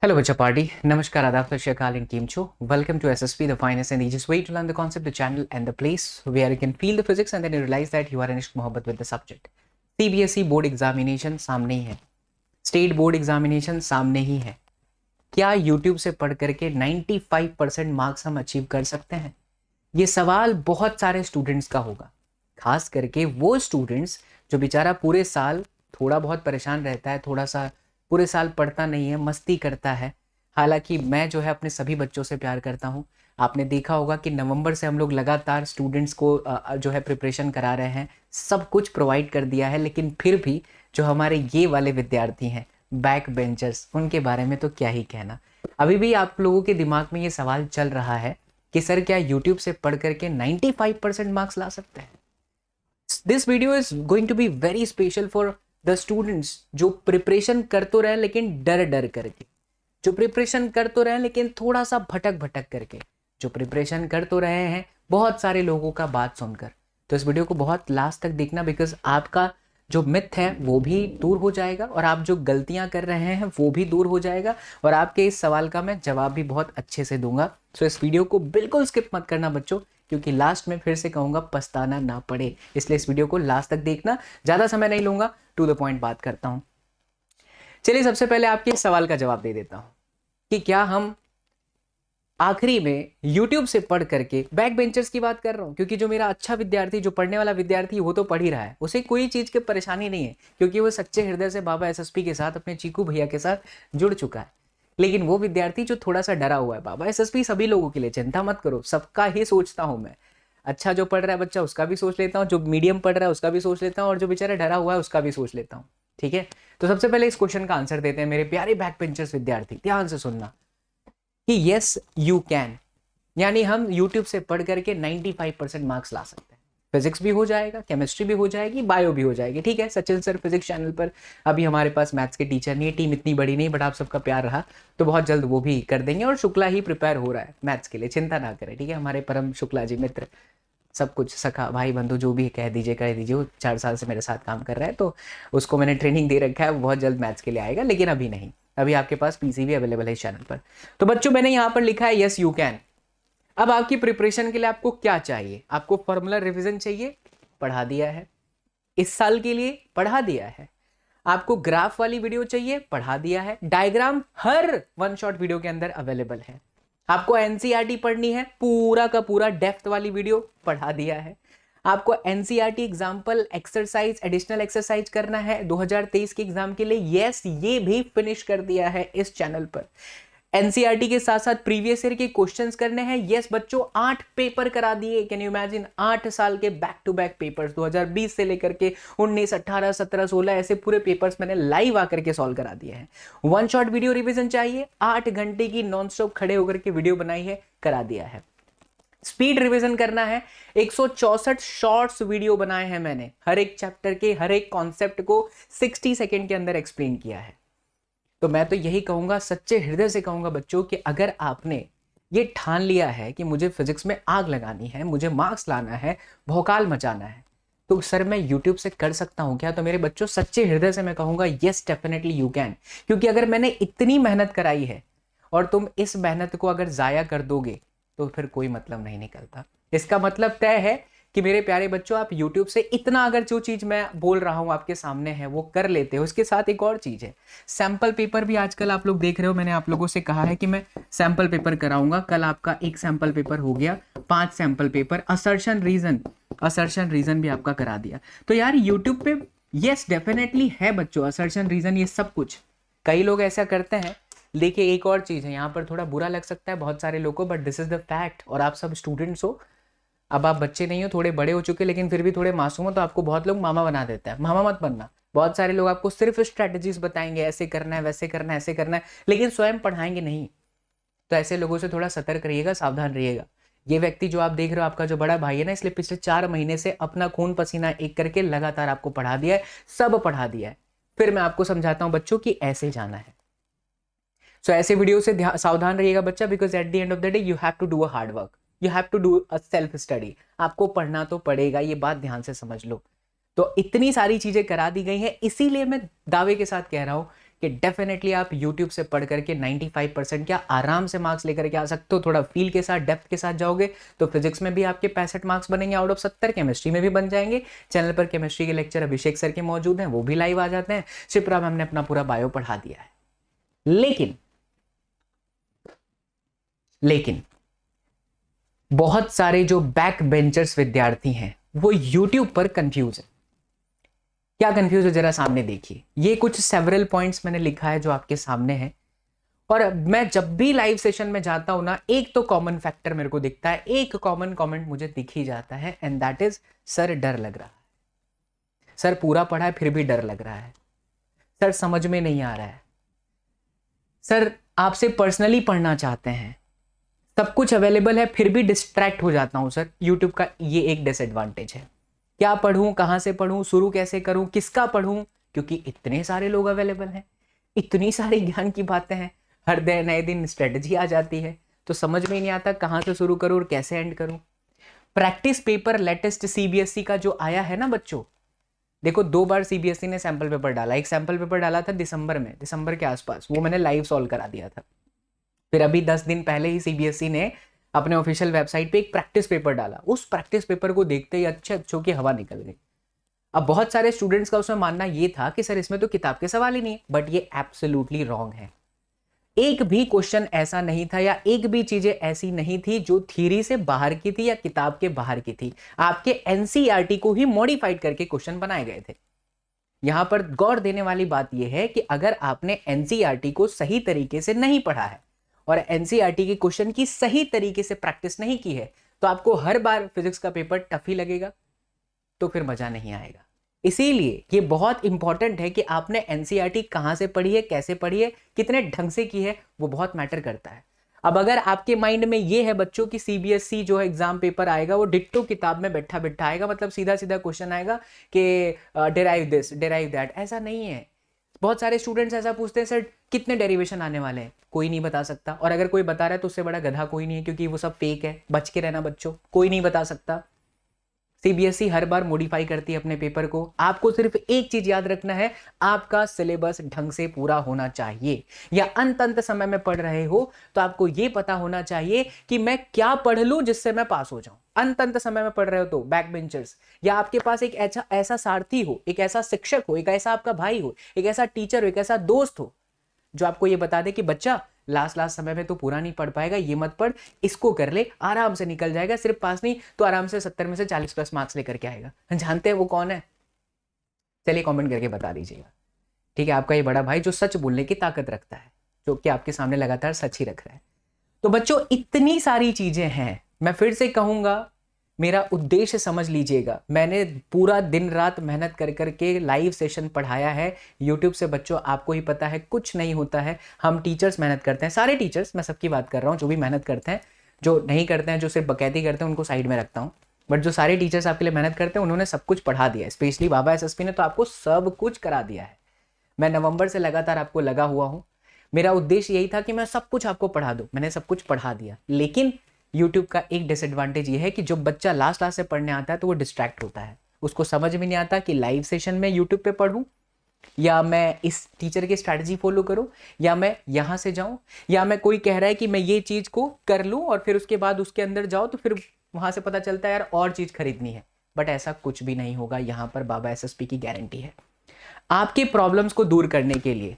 Hello, Bacha Party. Namaskar, Adab, Sat Shri Akal, and Kim Cho. Welcome to SSP, the finest and easiest way to learn the concept, the channel, and the place where you can feel the physics and then you realize that you are in ishq mohabbat with the subject. CBSE board examination सामने ही है, state board examination सामने ही है. क्या YouTube से पढ़ करके 95% marks हम achieve कर सकते हैं? ये सवाल बहुत सारे स्टूडेंट्स का होगा, खास करके वो स्टूडेंट्स जो बेचारा पूरे साल थोड़ा बहुत परेशान रहता है, थोड़ा सा पूरे साल पढ़ता नहीं है, मस्ती करता है. हालांकि मैं जो है अपने सभी बच्चों से प्यार करता हूँ. आपने देखा होगा कि नवंबर से हम लोग लगातार स्टूडेंट्स को जो है प्रिपरेशन करा रहे हैं, सब कुछ प्रोवाइड कर दिया है. लेकिन फिर भी जो हमारे ये वाले विद्यार्थी हैं, बैक बेंचर्स, उनके बारे में तो क्या ही कहना. अभी भी आप लोगों के दिमाग में ये सवाल चल रहा है कि सर क्या यूट्यूब से पढ़ करके 95% मार्क्स ला सकते हैं? This video is going to be very special for the students जो प्रिपरेशन कर तो रहे लेकिन डर डर करके, जो प्रिपरेशन कर तो रहे लेकिन थोड़ा सा भटक भटक करके, जो प्रिपरेशन कर तो रहे हैं बहुत सारे लोगों का बात सुनकर. तो इस वीडियो को बहुत लास्ट तक देखना, बिकॉज आपका जो मिथ है वो भी दूर हो जाएगा और आप जो गलतियां कर रहे हैं वो भी दूर हो जाएगा और आपके इस सवाल का मैं जवाब भी बहुत अच्छे से दूंगा. सो इस वीडियो को बिल्कुल स्किप मत करना बच्चों, क्योंकि लास्ट में फिर से कहूंगा पछताना ना पड़े. इसलिए इस वीडियो को लास्ट तक देखना. ज़्यादा समय नहीं लूंगा, टू द पॉइंट बात करता हूं. चलिए सबसे पहले आपके इस सवाल का जवाब दे देता हूं कि क्या हम आखिरी में YouTube से पढ़ करके, बैक बेंचर्स की बात कर रहा हूं क्योंकि जो मेरा अच्छा विद्यार्थी, जो पढ़ने वाला विद्यार्थी, वो तो पढ़ ही रहा है, उसे कोई चीज़ की परेशानी नहीं है क्योंकि वो सच्चे हृदय से बाबा एसएसपी के साथ, अपने चीकू भैया के साथ जुड़ चुका है. लेकिन वो विद्यार्थी जो थोड़ा सा डरा हुआ है, बाबा एसएसपी सभी लोगों के लिए, चिंता मत करो, सबका ही सोचता हूं मैं. अच्छा जो पढ़ रहा है बच्चा उसका भी सोच लेता हूँ, जो मीडियम पढ़ रहा है उसका भी सोच लेता हूँ, और जो बेचारा डरा हुआ है उसका भी सोच लेता हूँ. ठीक है, तो सबसे पहले इस क्वेश्चन का आंसर देते हैं मेरे प्यारे बैक बेंचर्स विद्यार्थी. ध्यान से सुनना कि यस यू कैन, यानी हम यूट्यूब से पढ़ करके 95% मार्क्स ला सकते हैं. फिजिक्स भी हो जाएगा, केमिस्ट्री भी हो जाएगी, बायो भी हो जाएगी. ठीक है, सचिन सर फिजिक्स चैनल पर अभी हमारे पास मैथ्स के टीचर नहीं है, टीम इतनी बड़ी नहीं, बट आप सबका प्यार रहा तो बहुत जल्द वो भी कर देंगे. और शुक्ला ही प्रिपेयर हो रहा है मैथ्स के लिए, चिंता ना करें. ठीक है, हमारे परम शुक्ला जी मित्र, सब कुछ सखा भाई बंधु जो भी कह दीजिए, वो 4 साल से मेरे साथ काम कर रहा है, तो उसको मैंने ट्रेनिंग दे रखा है, वो बहुत जल्द मैथ्स के लिए आएगा. लेकिन अभी नहीं, अभी आपके पास पीसी भी अवेलेबल है इस चैनल पर. तो बच्चों मैंने यहाँ पर लिखा है यस यू कैन. अब आपकी प्रिपरेशन के लिए आपको क्या चाहिए? आपको फॉर्मूला रिवीजन चाहिए, पढ़ा दिया है. इस साल के लिए पढ़ा दिया है. आपको ग्राफ वाली वीडियो चाहिए, पढ़ा दिया है. डायग्राम हर वन शॉट वीडियो के अंदर अवेलेबल है. आपको एनसीईआरटी पढ़नी है, पूरा का पूरा डेप्थ वाली वीडियो, पढ़ा दिया है. आपको NCERT example exercise, additional exercise करना है 2023 के एग्जाम के लिए, यस ये भी फिनिश कर दिया है इस चैनल पर. एनसीईआरटी के साथ साथ प्रीवियस ईयर के क्वेश्चंस करने हैं. यस बच्चों 8 पेपर करा दिए. कैन यू इमेजिन, 8 साल के बैक टू बैक पेपर्स, 2020 से लेकर के 19, 18, 17, 16 ऐसे पूरे पेपर्स मैंने लाइव आकर के सॉल्व करा दिए हैं. वन शॉट वीडियो रिवीजन चाहिए, 8 घंटे की नॉन स्टॉप खड़े होकर के वीडियो बनाई है, करा दिया है. स्पीड रिवीजन करना है, 164 शॉर्ट्स वीडियो बनाए हैं मैंने, हर एक चैप्टर के हर एक कॉन्सेप्ट को 60 सेकेंड के अंदर एक्सप्लेन किया है. तो मैं तो यही कहूंगा, सच्चे हृदय से कहूंगा बच्चों कि अगर आपने ये ठान लिया है कि मुझे फिजिक्स में आग लगानी है, मुझे मार्क्स लाना है, भौकाल मचाना है, तो सर मैं यूट्यूब से कर सकता हूं क्या? तो मेरे बच्चों सच्चे हृदय से मैं कहूंगा यस डेफिनेटली यू कैन. क्योंकि अगर मैंने इतनी मेहनत कराई है और तुम इस मेहनत को अगर जाया कर दोगे तो फिर कोई मतलब नहीं निकलता. इसका मतलब तय है कि मेरे प्यारे बच्चों आप YouTube से इतना अगर जो चीज़ मैं बोल रहा हूँ आपके सामने है वो कर लेते हो. उसके साथ एक और चीज़ है, सैम्पल पेपर भी आजकल आप लोग देख रहे हो. मैंने आप लोगों से कहा है कि मैं सैम्पल पेपर कराऊंगा. कल आपका एक सैम्पल पेपर हो गया, 5 सैम्पल पेपर. असर्शन रीजन भी आपका करा दिया. तो यार YouTube पे यस डेफिनेटली है बच्चों, असर्शन रीजन ये सब कुछ. कई लोग ऐसा करते हैं. देखिए एक और चीज़ है, यहाँ पर थोड़ा बुरा लग सकता है बहुत सारे लोगों को, but this is the fact. और आप सब स्टूडेंट्स हो, अब आप बच्चे नहीं हो, थोड़े बड़े हो चुके, लेकिन फिर भी थोड़े मासूम हो, तो आपको बहुत लोग मामा बना देते हैं. मामा मत बनना. बहुत सारे लोग आपको सिर्फ स्ट्रेटजीज बताएंगे, ऐसे करना है, वैसे करना है, ऐसे करना है, लेकिन स्वयं पढ़ाएंगे नहीं. तो ऐसे लोगों से थोड़ा सतर्क रहिएगा, सावधान रहिएगा. ये व्यक्ति जो आप देख रहे हो, आपका जो बड़ा भाई है ना, इसलिए पिछले 4 महीने से अपना खून पसीना एक करके लगातार आपको पढ़ा दिया है, सब पढ़ा दिया है. फिर मैं आपको समझाता हूं बच्चों कि ऐसे जाना है. सो ऐसे वीडियो से सावधान रहिएगा बच्चा, because at the end of the day you have to do a hard work, you have to do a self study. आपको पढ़ना तो पड़ेगा, ये बात ध्यान से समझ लो. तो इतनी सारी चीजें करा दी गई हैं, इसीलिए मैं दावे के साथ कह रहा हूं कि डेफिनेटली आप यूट्यूब से पढ़ करके 95% क्या आराम से मार्क्स लेकर के आ सकते हो। थोड़ा फील के साथ, डेप्थ के साथ जाओगे तो फिजिक्स में भी आपके 65 मार्क्स बनेंगे आउट ऑफ 70, केमिस्ट्री में भी बन जाएंगे। चैनल पर केमिस्ट्री के लेक्चर अभिषेक सर के मौजूद हैं, वो भी लाइव आ जाते हैं। शिप्रा मैम ने अपना पूरा बायो पढ़ा दिया है। लेकिन बहुत सारे जो बैक बेंचर्स विद्यार्थी हैं वो यूट्यूब पर कंफ्यूज है। क्या कंफ्यूज है जरा सामने देखिए। ये कुछ सेवरल पॉइंट्स मैंने लिखा है जो आपके सामने है, और मैं जब भी लाइव सेशन में जाता हूं ना, एक तो कॉमन फैक्टर मेरे को दिखता है, एक कॉमन कमेंट मुझे दिख ही जाता है, एंड दैट इज सर डर लग रहा है। सर पूरा पढ़ा है फिर भी डर लग रहा है। सर समझ में नहीं आ रहा है। सर आपसे पर्सनली पढ़ना चाहते हैं, सब कुछ अवेलेबल है, फिर भी डिस्ट्रैक्ट हो जाता हूं सर। यूट्यूब का ये एक डिसएडवांटेज है। क्या पढ़ूं, कहां से पढ़ूं, शुरू कैसे करूं, किसका पढ़ूं, क्योंकि इतने सारे लोग अवेलेबल हैं, इतनी सारी ज्ञान की बातें हैं, हर नए दिन स्ट्रेटजी आ जाती है, तो समझ में नहीं आता कहां से शुरू करूं और कैसे एंड करूं। प्रैक्टिस पेपर लेटेस्ट सीबीएसई का जो आया है ना बच्चों, देखो 2 बार सीबीएसई ने सैंपल पेपर डाला। एक सैंपल पेपर डाला था दिसंबर में, दिसंबर के आसपास, वो मैंने लाइव सॉल्व करा दिया था। फिर अभी 10 दिन पहले ही सीबीएसई ने अपने ऑफिशियल वेबसाइट पे एक प्रैक्टिस पेपर डाला। उस प्रैक्टिस पेपर को देखते ही अच्छों की हवा निकल गई। अब बहुत सारे स्टूडेंट्स का उसमें मानना ये था कि सर इसमें तो किताब के सवाल ही नहीं है, बट ये एब्सोल्युटली रॉन्ग है। एक भी क्वेश्चन ऐसा नहीं था या एक भी चीजें ऐसी नहीं थी जो थ्योरी से बाहर की थी या किताब के बाहर की थी। आपके एनसीईआरटी को ही मॉडिफाइड करके क्वेश्चन बनाए गए थे। यहां पर गौर देने वाली बात यह है कि अगर आपने एनसीईआरटी को सही तरीके से नहीं पढ़ा है और एनसीईआरटी के क्वेश्चन की सही तरीके से प्रैक्टिस नहीं की है, तो आपको हर बार फिजिक्स का पेपर टफ ही लगेगा, तो फिर मजा नहीं आएगा। इसीलिए ये बहुत इंपॉर्टेंट है कि आपने एनसीईआरटी कहां से पढ़ी है, कैसे पढ़ी है, कितने ढंग से की है, वो बहुत मैटर करता है। अब अगर आपके माइंड में ये है बच्चों की सीबीएसई जो एग्जाम पेपर आएगा वो डिट्टो किताब में बैठा बैठा आएगा, मतलब सीधा सीधा क्वेश्चन आएगा कि डेराइव दिस डेराइव दैट, ऐसा नहीं है। बहुत सारे स्टूडेंट्स ऐसा पूछते हैं, सर कितने डेरिवेशन आने वाले हैं, कोई नहीं बता सकता। और अगर कोई बता रहा है तो उससे बड़ा गधा कोई नहीं है, क्योंकि वो सब फेक है। बच के रहना बच्चों, कोई नहीं बता सकता। सीबीएसई हर बार मॉडिफाई करती है अपने पेपर को। आपको सिर्फ एक चीज याद रखना है, आपका सिलेबस ढंग से पूरा होना चाहिए। या अंत समय में पढ़ रहे हो तो आपको यह पता होना चाहिए कि मैं क्या पढ़ लूं जिससे मैं पास हो जाऊं। अंत समय में पढ़ रहे हो तो बैक बेंचर्स, या आपके पास एक ऐसा सारथी हो, एक ऐसा शिक्षक हो, एक ऐसा आपका भाई हो, एक ऐसा टीचर हो, एक ऐसा दोस्त हो जो आपको ये बता दे कि बच्चा लास्ट समय में तो पूरा नहीं पढ़ पाएगा, ये मत पढ़, इसको कर ले, आराम से निकल जाएगा, सिर्फ पास नहीं तो आराम से 70 में से 40+ मार्क्स लेकर के आएगा। जानते हैं वो कौन है? चलिए कमेंट करके बता दीजिएगा। ठीक है, आपका ये बड़ा भाई जो सच बोलने की ताकत रखता है, जो कि आपके सामने लगातार सच ही रख रहा है। तो बच्चों इतनी सारी चीजें हैं, मैं फिर से कहूंगा, मेरा उद्देश्य समझ लीजिएगा। मैंने पूरा दिन रात मेहनत कर करके लाइव सेशन पढ़ाया है यूट्यूब से। बच्चों आपको ही पता है कुछ नहीं होता है, हम टीचर्स मेहनत करते हैं, सारे टीचर्स, मैं सबकी बात कर रहा हूँ, जो भी मेहनत करते हैं, जो नहीं करते हैं, जो सिर्फ बकैती करते हैं, उनको साइड में रखता हूँ। बट जो सारे टीचर्स आपके लिए मेहनत करते हैं उन्होंने सब कुछ पढ़ा दिया है। स्पेशली बाबा एसएसपी ने तो आपको सब कुछ करा दिया है। मैं नवंबर से लगातार आपको लगा हुआ हूँ। मेरा उद्देश्य यही था कि मैं सब कुछ आपको पढ़ा दूँ, मैंने सब कुछ पढ़ा दिया। लेकिन YouTube का एक डिसएडवांटेज ये है कि जो बच्चा लास्ट से पढ़ने आता है तो वो डिस्ट्रैक्ट होता है। उसको समझ में नहीं आता कि लाइव सेशन में YouTube पे पढ़ूं, या मैं इस टीचर की स्ट्रैटेजी फॉलो करूं, या मैं यहां से जाऊं, या मैं कोई कह रहा है कि मैं ये चीज को कर लूं और फिर उसके बाद उसके अंदर जाओ तो फिर वहां से पता चलता है यार और चीज खरीदनी है। बट ऐसा कुछ भी नहीं होगा। यहां पर बाबा एसएसपी की गारंटी है। आपके प्रॉब्लम्स को दूर करने के लिए,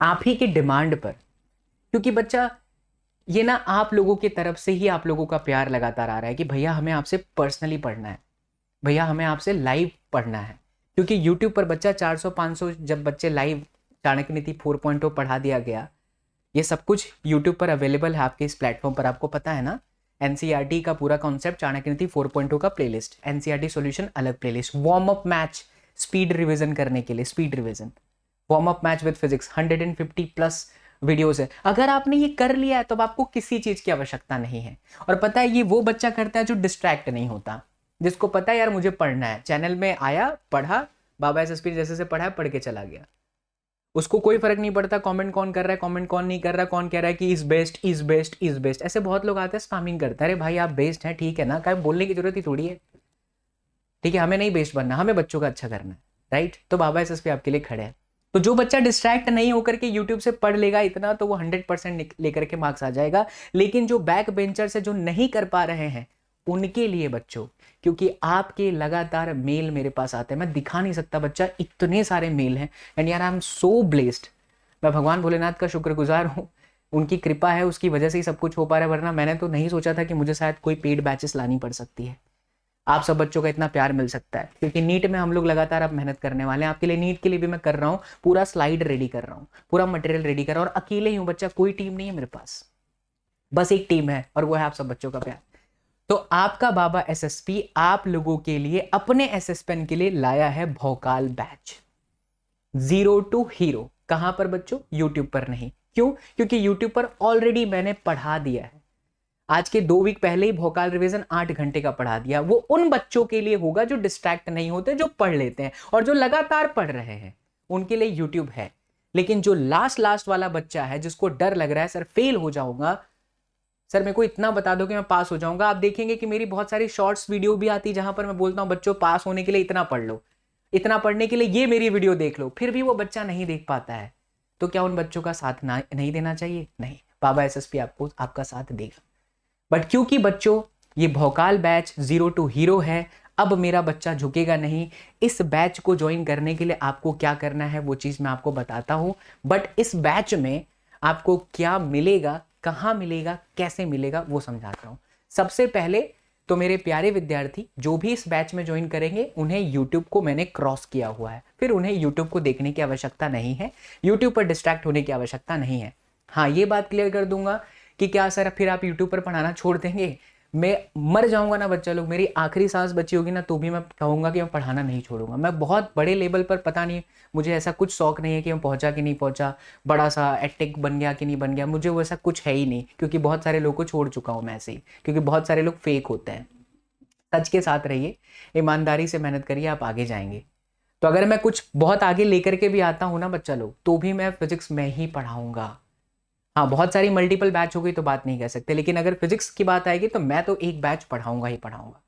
आप ही की डिमांड पर, क्योंकि बच्चा ये ना आप लोगों की तरफ से ही आप लोगों का प्यार लगातार आ रहा है कि भैया हमें आपसे पर्सनली पढ़ना है, भैया हमें आपसे लाइव पढ़ना है। क्योंकि YouTube पर बच्चा 400-500 जब बच्चे लाइव चाणक्य नीति 4.0 पढ़ा दिया गया, ये सब कुछ YouTube पर अवेलेबल है आपके इस प्लेटफॉर्म पर। आपको पता है ना, एनसीईआरटी का पूरा कॉन्सेप्ट, चाणक्य नीति 4.0 का प्लेलिस्ट, एनसीईआरटी सॉल्यूशन अलग playlist, warm up match, speed revision करने के लिए, speed revision, warm up match with physics, 150+ videos है। अगर आपने ये कर लिया है तो आपको किसी चीज की आवश्यकता नहीं है। और पता है ये वो बच्चा करता है जो डिस्ट्रैक्ट नहीं होता, जिसको पता है यार मुझे पढ़ना है, चैनल में आया, पढ़ा, बाबा एसएसपी जैसे से पढ़ा, पढ़ के चला गया। उसको कोई फर्क नहीं पड़ता कमेंट कौन कर रहा है, कमेंट कौन नहीं कर रहा, कौन कह रहा है कि is best is best is best. ऐसे बहुत लोग आते हैं स्पैमिंग करते हैं। अरे भाई आप बेस्ट हैं, ठीक है ना, क्या बोलने की जरूरत ही थोड़ी है। ठीक है, हमें नहीं बेस्ट बनना, हमें बच्चों का अच्छा करना है, राइट। तो बाबा एसएसपी आपके लिए खड़े हैं। तो जो बच्चा डिस्ट्रैक्ट नहीं होकर के यूट्यूब से पढ़ लेगा इतना, तो वो 100% लेकर के मार्क्स आ जाएगा। लेकिन जो बैक बेंचर से जो नहीं कर पा रहे हैं उनके लिए बच्चों, क्योंकि आपके लगातार मेल मेरे पास आते हैं, मैं दिखा नहीं सकता बच्चा, इतने सारे मेल हैं। एंड यार आई एम सो ब्लेस्ड, मैं भगवान भोलेनाथ का शुक्रगुजार हूँ, उनकी कृपा है, उसकी वजह से ही सब कुछ हो पा रहा है। वरना मैंने तो नहीं सोचा था कि मुझे शायद कोई पेड बैचेस लानी पड़ सकती है। आप सब बच्चों का इतना प्यार मिल सकता है, क्योंकि नीट में हम लोग लगातार अब मेहनत करने वाले हैं आपके लिए। नीट के लिए भी मैं कर रहा हूँ, पूरा स्लाइड रेडी कर रहा हूँ, पूरा मटेरियल रेडी कर रहा हूँ, और अकेले ही हूँ बच्चा, कोई टीम नहीं है मेरे पास, बस एक टीम है, और वो है आप सब बच्चों का प्यार। तो आपका बाबा एसएसपी आप लोगों के लिए, अपने एसएसपेन के लिए लाया है भौकाल बैच, 0 to हीरो। कहां पर बच्चों? यूट्यूब पर नहीं। क्यों? क्योंकि यूट्यूब पर ऑलरेडी मैंने पढ़ा दिया है। आज के 2 वीक पहले ही भोकाल रिवीजन 8 घंटे का पढ़ा दिया। वो उन बच्चों के लिए होगा जो डिस्ट्रैक्ट नहीं होते, जो पढ़ लेते हैं, और जो लगातार पढ़ रहे हैं उनके लिए यूट्यूब है। लेकिन जो लास्ट वाला बच्चा है, जिसको डर लग रहा है सर फेल हो जाऊंगा, सर मेरे को इतना बता दो कि मैं पास हो जाऊंगा, आप देखेंगे कि मेरी बहुत सारी शॉर्ट्स वीडियो भी आती है जहां पर मैं बोलता हूं बच्चों पास होने के लिए इतना पढ़ लो, इतना पढ़ने के लिए ये मेरी वीडियो देख लो, फिर भी वो बच्चा नहीं देख पाता है। तो क्या उन बच्चों का साथ नहीं देना चाहिए? नहीं, बाबा एसएसपी आपको आपका साथ देगा। बट क्योंकि बच्चों ये भौकाल बैच 0 to हीरो है, अब मेरा बच्चा झुकेगा नहीं। इस बैच को ज्वाइन करने के लिए आपको क्या करना है वो चीज मैं आपको बताता हूं। बट इस बैच में आपको क्या मिलेगा, कहां मिलेगा, कैसे मिलेगा, वो समझाता हूं। सबसे पहले तो मेरे प्यारे विद्यार्थी जो भी इस बैच में ज्वाइन करेंगे, उन्हें यूट्यूब को मैंने क्रॉस किया हुआ है, फिर उन्हें यूट्यूब को देखने की आवश्यकता नहीं है, यूट्यूब पर डिस्ट्रैक्ट होने की आवश्यकता नहीं है। हाँ, ये बात क्लियर कर दूंगा कि क्या सर फिर आप यूट्यूब पर पढ़ाना छोड़ देंगे? मैं मर जाऊंगा ना बच्चा लोग, मेरी आखिरी सांस बची होगी ना, तो भी मैं कहूंगा कि मैं पढ़ाना नहीं छोड़ूंगा। मैं बहुत बड़े लेवल पर, पता नहीं, मुझे ऐसा कुछ शौक नहीं है कि मैं पहुंचा कि नहीं पहुंचा, बड़ा सा एटेक बन गया कि नहीं बन गया, मुझे वैसा कुछ है ही नहीं, क्योंकि बहुत सारे लोग को छोड़ चुका हूं मैं ऐसे ही, क्योंकि बहुत सारे लोग फेक होते हैं। सच के साथ रहिए, ईमानदारी से मेहनत करिए, आप आगे जाएंगे। तो अगर मैं कुछ बहुत आगे लेकर के भी आता हूं ना बच्चा लोग, तो भी मैं फिजिक्स में ही पढ़ाऊंगा। हाँ, बहुत सारी मल्टीपल बैच हो गई तो बात नहीं कह सकते, लेकिन अगर फिजिक्स की बात आएगी तो मैं तो एक बैच पढ़ाऊंगा ही पढ़ाऊंगा।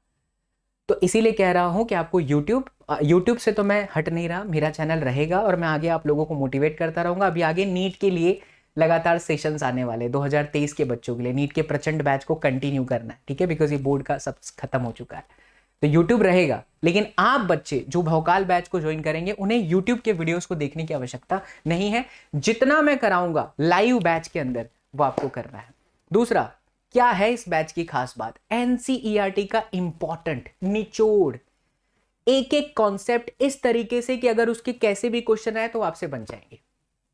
तो इसीलिए कह रहा हूं कि आपको यूट्यूब से तो मैं हट नहीं रहा, मेरा चैनल रहेगा और मैं आगे आप लोगों को मोटिवेट करता रहूंगा। अभी आगे नीट के लिए लगातार सेशंस आने वाले 2023 के बच्चों के लिए, नीट के प्रचंड बैच को कंटिन्यू करना है, ठीक है, बिकॉज ये बोर्ड का सब खत्म हो चुका है। तो यूट्यूब रहेगा, लेकिन आप बच्चे जो भौकाल बैच को ज्वाइन करेंगे उन्हें यूट्यूब के वीडियोस को देखने की आवश्यकता नहीं है। जितना मैं कराऊंगा लाइव बैच के अंदर वो आपको करना है। दूसरा, क्या है इस बैच की खास बात? एनसीईआरटी का इंपॉर्टेंट निचोड़, एक एक कॉन्सेप्ट इस तरीके से कि अगर उसके कैसे भी क्वेश्चन आए तो आपसे बन जाएंगे,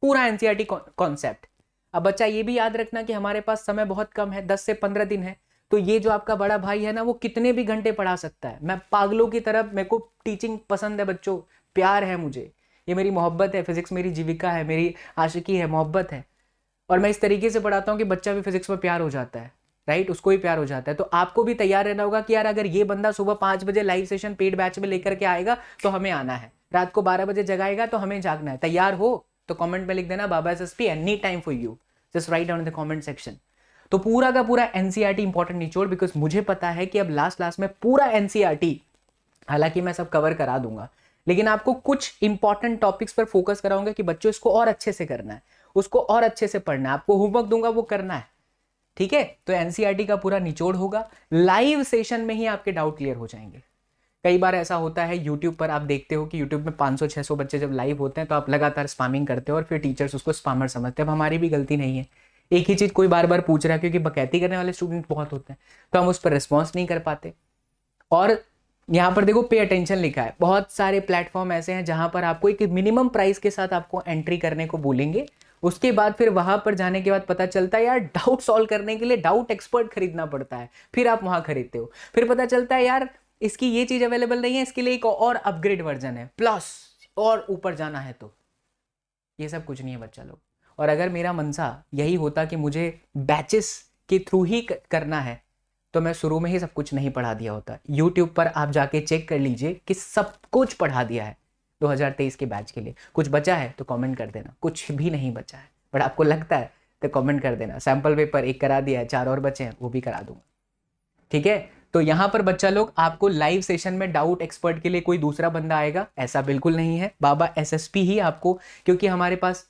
पूरा एनसीईआरटी कॉन्सेप्ट। अब बच्चा ये भी याद रखना कि हमारे पास समय बहुत कम है, 10 से 15 दिन है, तो ये जो आपका बड़ा भाई है ना, वो कितने भी घंटे पढ़ा सकता है। मैं पागलों की तरह, मेरे को टीचिंग पसंद है बच्चों, प्यार है मुझे, ये मेरी मोहब्बत है, फिजिक्स मेरी जीविका है, मेरी आशिकी है, मोहब्बत है। और मैं इस तरीके से पढ़ाता हूँ कि बच्चा भी फिजिक्स में प्यार हो जाता है, राइट, उसको भी प्यार हो जाता है। तो आपको भी तैयार रहना होगा कि यार अगर ये बंदा सुबह 5 बजे लाइव सेशन पेड बैच में लेकर के आएगा तो हमें आना है, रात को 12 बजे जगाएगा तो हमें जागना है। तैयार हो तो कमेंट में लिख देना बाबा SSP any time for you, just write down in the comment section. तो पूरा का पूरा एनसीईआरटी इंपॉर्टेंट निचोड़, बिकॉज मुझे पता है कि अब लास्ट में पूरा एनसीईआरटी, हालांकि मैं सब कवर करा दूंगा, लेकिन आपको कुछ इंपॉर्टेंट टॉपिक्स पर फोकस कराऊंगा कि बच्चों इसको और अच्छे से करना है, उसको और अच्छे से पढ़ना है, आपको होमवर्क दूंगा वो करना है, ठीक है। तो एनसीईआरटी का पूरा निचोड़ होगा, लाइव सेशन में ही आपके डाउट क्लियर हो जाएंगे। कई बार ऐसा होता है यूट्यूब पर, आप देखते हो कि यूट्यूब में 500-600 बच्चे जब लाइव होते हैं तो आप लगातार स्पैमिंग करते हो और फिर टीचर्स उसको स्पैमर समझते हैं। अब हमारी भी गलती नहीं है, एक ही चीज कोई बार बार पूछ रहा है, क्योंकि बकैती करने वाले स्टूडेंट बहुत होते हैं, तो हम उस पर रिस्पॉन्स नहीं कर पाते। और यहाँ पर देखो पे अटेंशन लिखा है, बहुत सारे प्लेटफॉर्म ऐसे हैं जहां पर आपको एक मिनिमम प्राइस के साथ आपको एंट्री करने को बोलेंगे, उसके बाद फिर वहां पर जाने के बाद पता चलता है यार डाउट सॉल्व करने के लिए डाउट एक्सपर्ट खरीदना पड़ता है, फिर आप वहां खरीदते हो, फिर पता चलता है यार इसकी ये चीज अवेलेबल नहीं है, इसके लिए एक और अपग्रेड वर्जन है, प्लस और ऊपर जाना है। तो ये सब कुछ नहीं है बच्चा लोग। और अगर मेरा मनसा यही होता कि मुझे बैचेस के थ्रू ही करना है, तो मैं शुरू में ही सब कुछ नहीं पढ़ा दिया होता। यूट्यूब पर आप जाके चेक कर लीजिए कि सब कुछ पढ़ा दिया है 2023 के बैच के लिए। कुछ बचा है तो कमेंट कर देना, कुछ भी नहीं बचा है, बट आपको लगता है तो कमेंट कर देना। सैंपल पेपर एक करा दिया है, 4 और बचे हैं, वो भी करा दूंगा, ठीक है। तो यहाँ पर बच्चा लोग आपको लाइव सेशन में डाउट एक्सपर्ट के लिए कोई दूसरा बंदा आएगा, ऐसा बिल्कुल नहीं है। बाबा एसएसपी ही आपको, क्योंकि हमारे पास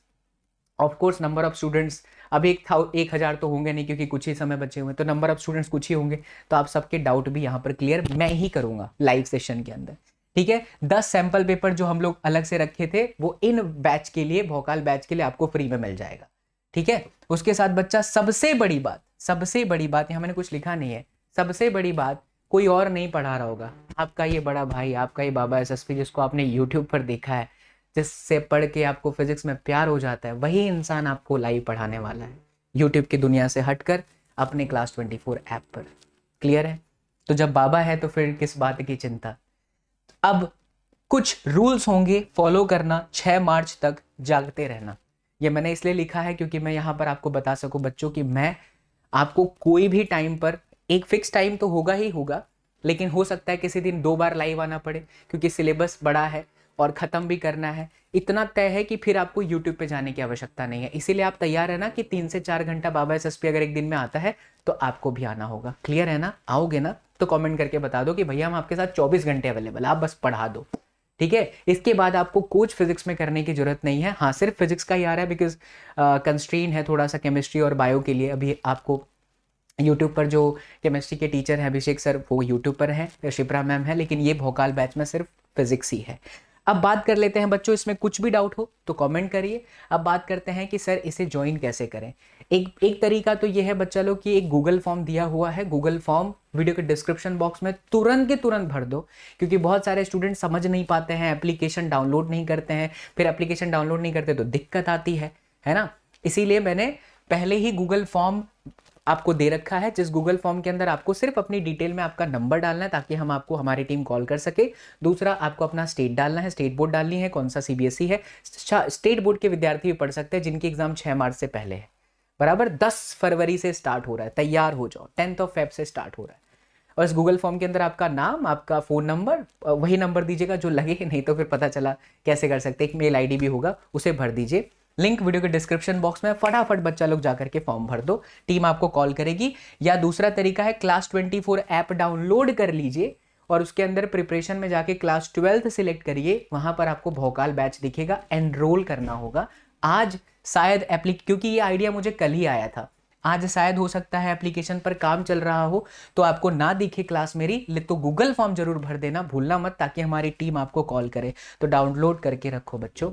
of course number of students अभी 1,000 तो होंगे नहीं, क्योंकि कुछ ही समय बचे हुए हैं, तो नंबर ऑफ स्टूडेंट्स कुछ ही होंगे, तो आप सबके डाउट भी यहाँ पर क्लियर मैं ही करूंगा लाइव सेशन के अंदर। ठीक है, 10 सैंपल पेपर जो हम लोग अलग से रखे थे वो इन बैच के लिए, भोकाल बैच के लिए आपको फ्री में मिल जाएगा। ठीक है, उसके साथ बच्चा सबसे बड़ी बात यहाँ मैंने कुछ लिखा नहीं है, सबसे बड़ी बात कोई और नहीं पढ़ा रहा होगा, आपका ये बड़ा भाई, आपका ये बाबा एसएसपी जिसको आपने यूट्यूब पर देखा है, जिससे पढ़ के आपको फिजिक्स में प्यार हो जाता है, वही इंसान आपको लाइव पढ़ाने वाला है यूट्यूब की दुनिया से हटकर अपने क्लास 24 ऐप पर। क्लियर है? तो जब बाबा है तो फिर किस बात की चिंता। अब कुछ रूल्स होंगे फॉलो करना, 6 मार्च तक जागते रहना। ये मैंने इसलिए लिखा है क्योंकि मैं यहाँ पर आपको बता सकूं बच्चों कि मैं आपको कोई भी टाइम पर, एक फिक्स टाइम तो होगा ही होगा, लेकिन हो सकता है किसी दिन 2 बार लाइव आना पड़े, क्योंकि सिलेबस बड़ा है और ख़त्म भी करना है। इतना तय है कि फिर आपको यूट्यूब पे जाने की आवश्यकता नहीं है। इसीलिए आप तैयार है ना कि 3 से 4 घंटा बाबा एसएसपी अगर एक दिन में आता है तो आपको भी आना होगा। क्लियर है ना? आओगे ना? तो कमेंट करके बता दो कि भैया हम आपके साथ 24 घंटे अवेलेबल, आप बस पढ़ा दो। ठीक है, इसके बाद आपको कोच फिजिक्स में करने की जरूरत नहीं है। हाँ, सिर्फ फिजिक्स का ही आ रहा है बिकॉज कंस्ट्रेन है थोड़ा सा केमिस्ट्री और बायो के लिए। अभी आपको यूट्यूब पर जो केमिस्ट्री के टीचर हैं अभिषेक सर, वो यूट्यूब पर हैं, शिप्रा मैम है, लेकिन ये भोकाल बैच में सिर्फ फिजिक्स ही है। अब बात कर लेते हैं बच्चों, इसमें कुछ भी डाउट हो तो कमेंट करिए। अब बात करते हैं कि सर इसे ज्वाइन कैसे करें। एक तरीका तो ये है बच्चा लोग कि एक गूगल फॉर्म दिया हुआ है, गूगल फॉर्म वीडियो के डिस्क्रिप्शन बॉक्स में तुरंत के तुरंत भर दो, क्योंकि बहुत सारे स्टूडेंट समझ नहीं पाते हैं, एप्लीकेशन डाउनलोड नहीं करते हैं, फिर एप्लीकेशन डाउनलोड नहीं करते तो दिक्कत आती है ना। इसीलिए मैंने पहले ही गूगल फॉर्म आपको दे रखा है, जिस गूगल फॉर्म के अंदर आपको सिर्फ अपनी डिटेल में आपका नंबर डालना है ताकि हम आपको, हमारी टीम कॉल कर सके। दूसरा, आपको अपना स्टेट डालना है, स्टेट बोर्ड डालनी है, कौन सा सीबीएसई है। स्टेट बोर्ड के विद्यार्थी भी पढ़ सकते हैं जिनकी एग्जाम 6 मार्च से पहले है, बराबर 10 फरवरी से स्टार्ट हो रहा है, तैयार हो जाओ, 10 फेब से स्टार्ट हो रहा है। और इस गूगल फॉर्म के अंदर आपका नाम, आपका फ़ोन नंबर, वही नंबर दीजिएगा जो लगे, नहीं तो फिर पता चला कैसे कर सकते, एक मेल आईडी भी होगा, उसे भर दीजिए। लिंक वीडियो के डिस्क्रिप्शन बॉक्स में, फटाफट बच्चा लोग जाकर के फॉर्म भर दो, टीम आपको कॉल करेगी। या दूसरा तरीका है, क्लास 24 ऐप डाउनलोड कर लीजिए और उसके अंदर प्रिपरेशन में जाके क्लास 12th सिलेक्ट करिए, वहां पर आपको भोकाल बैच दिखेगा, एनरोल करना होगा। आज शायद क्योंकि ये आइडिया मुझे कल ही आया था, आज शायद हो सकता है एप्लीकेशन पर काम चल रहा हो तो आपको ना दिखे क्लास मेरी, तो गूगल फॉर्म जरूर भर देना, भूलना मत, ताकि हमारी टीम आपको कॉल करे। तो डाउनलोड करके रखो बच्चों,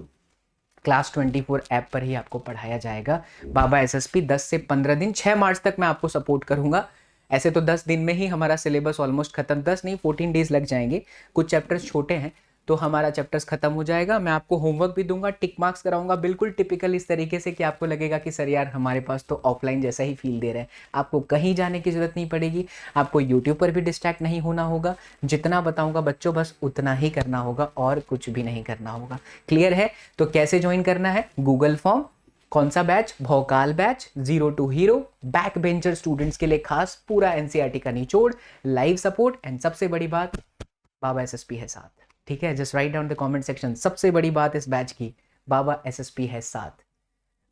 क्लास 24 ऐप पर ही आपको पढ़ाया जाएगा। बाबा एसएसपी 10 से 15 दिन, 6 मार्च तक मैं आपको सपोर्ट करूंगा। ऐसे तो 10 दिन में ही हमारा सिलेबस ऑलमोस्ट खत्म, 10 नहीं 14 डेज लग जाएंगे, कुछ चैप्टर्स छोटे हैं तो हमारा चैप्टर्स खत्म हो जाएगा। मैं आपको होमवर्क भी दूंगा, टिक मार्क्स कराऊंगा, बिल्कुल टिपिकल इस तरीके से कि आपको लगेगा कि सर यार हमारे पास तो ऑफलाइन जैसा ही फील दे रहे हैं। आपको कहीं जाने की जरूरत नहीं पड़ेगी, आपको यूट्यूब पर भी डिस्ट्रैक्ट नहीं होना होगा, जितना बताऊंगा बच्चों बस उतना ही करना होगा और कुछ भी नहीं करना होगा। क्लियर है? तो कैसे ज्वाइन करना है? गूगल फॉर्म, कौन सा बैच? भोकाल batch, 0 to hero, back bencher students के लिए खास, पूरा एनसीईआरटी का निचोड़, लाइव सपोर्ट, एंड सबसे बड़ी बात, बाबा एसएसपी है साथ। ठीक है, just write down the comment section, सबसे बड़ी बात इस बैच की, बाबा एसएसपी है साथ।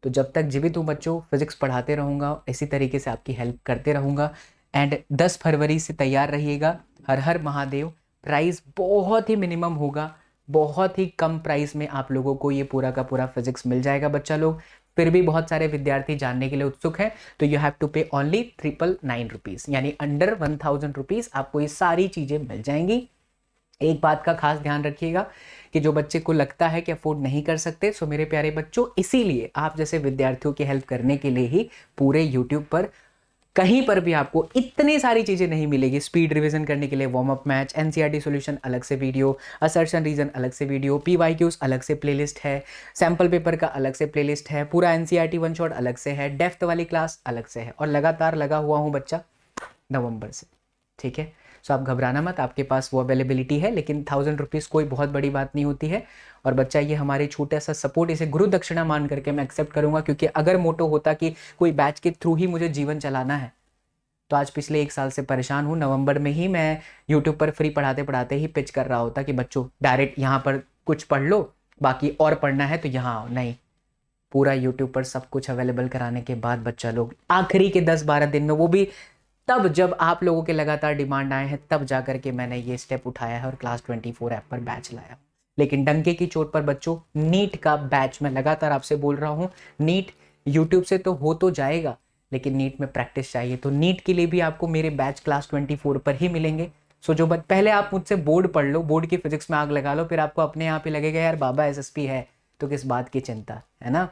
तो जब तक जीवित हूँ बच्चों, फिजिक्स पढ़ाते रहूँगा, इसी तरीके से आपकी हेल्प करते रहूँगा। एंड 10 फरवरी से तैयार रहिएगा। हर हर महादेव। प्राइस बहुत ही मिनिमम होगा, बहुत ही कम प्राइस में आप लोगों को ये पूरा का पूरा फिजिक्स मिल जाएगा बच्चा लोग। फिर भी बहुत सारे विद्यार्थी जानने के लिए उत्सुक हैं, तो यू हैव टू पे ओनली 999 रुपीज़, यानी अंडर 1000 रुपीज़ आपको ये सारी चीज़ें मिल जाएंगी। एक बात का खास ध्यान रखिएगा कि जो बच्चे को लगता है कि अफोर्ड नहीं कर सकते, सो मेरे प्यारे बच्चों, इसीलिए आप जैसे विद्यार्थियों की हेल्प करने के लिए ही पूरे यूट्यूब पर कहीं पर भी आपको इतनी सारी चीज़ें नहीं मिलेगी। स्पीड रिवीजन करने के लिए warm up match, NCERT solution अलग से वीडियो, असर्शन रीजन अलग से वीडियो, पीवाईक्यूज अलग से प्लेलिस्ट है, सैम्पल पेपर का अलग से प्लेलिस्ट है, पूरा एनसीईआरटी वन शॉट अलग से है, डेफ्थ वाली क्लास अलग से है, और लगातार लगा हुआ हूँ बच्चा नवंबर से। ठीक है, सो आप घबराना मत, आपके पास वो अवेलेबिलिटी है, लेकिन 1000 रुपीज़ कोई बहुत बड़ी बात नहीं होती है। और बच्चा ये हमारे छोटा सा सपोर्ट, इसे गुरु दक्षिणा मान करके मैं एक्सेप्ट करूंगा, क्योंकि अगर मोटो होता कि कोई बैच के थ्रू ही मुझे जीवन चलाना है, तो आज पिछले 1 साल से परेशान हूँ। नवंबर में ही मैं यूट्यूब पर फ्री पढ़ाते पढ़ाते ही पिच कर रहा होता कि बच्चों डायरेक्ट यहाँ पर कुछ पढ़ लो, बाकी और पढ़ना है तो यहाँ आओ। नहीं, पूरा यूट्यूब पर सब कुछ अवेलेबल कराने के बाद बच्चा लोग आखिरी के 10-12 दिन में, वो भी तब जब आप लोगों के लगातार डिमांड आए हैं तब जा करके मैंने ये स्टेप उठाया है और क्लास 24 ऐप पर बैच लाया। लेकिन डंके की चोट पर बच्चों, नीट का बैच मैं लगातार आपसे बोल रहा हूँ, नीट यूट्यूब से तो हो तो जाएगा लेकिन नीट में प्रैक्टिस चाहिए। तो नीट के लिए भी आपको मेरे बैच क्लास 24 पर ही मिलेंगे। सो जो पहले आप मुझसे बोर्ड पढ़ लो, बोर्ड की फिजिक्स में आग लगा लो, फिर आपको अपने आप ही लगेगा यार बाबा एसएसपी है तो किस बात की चिंता है ना।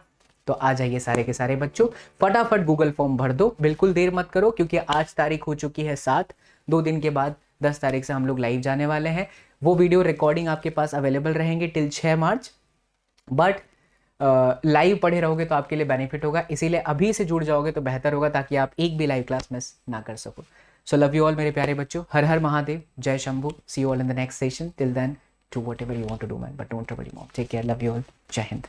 तो आ जाइए सारे के सारे बच्चों, फटाफट गूगल फॉर्म भर दो, बिल्कुल देर मत करो, क्योंकि आज तारीख हो चुकी है 7, 2 दिन के बाद 10 तारीख से हम लोग लाइव जाने वाले हैं। वो वीडियो रिकॉर्डिंग आपके पास अवेलेबल रहेंगे टिल 6 मार्च, बट लाइव पढ़े रहोगे तो आपके लिए बेनिफिट होगा, इसीलिए अभी से जुड़ जाओगे तो बेहतर होगा ताकि आप एक भी लाइव क्लास मिस ना कर सको। सो लव यू ऑल मेरे प्यारे बच्चों, हर हर महादेव, जय Shambhu, see you all in the next session, till then do whatever you want to do man, but don't trouble your mom, take care, love you all, जय हिंद।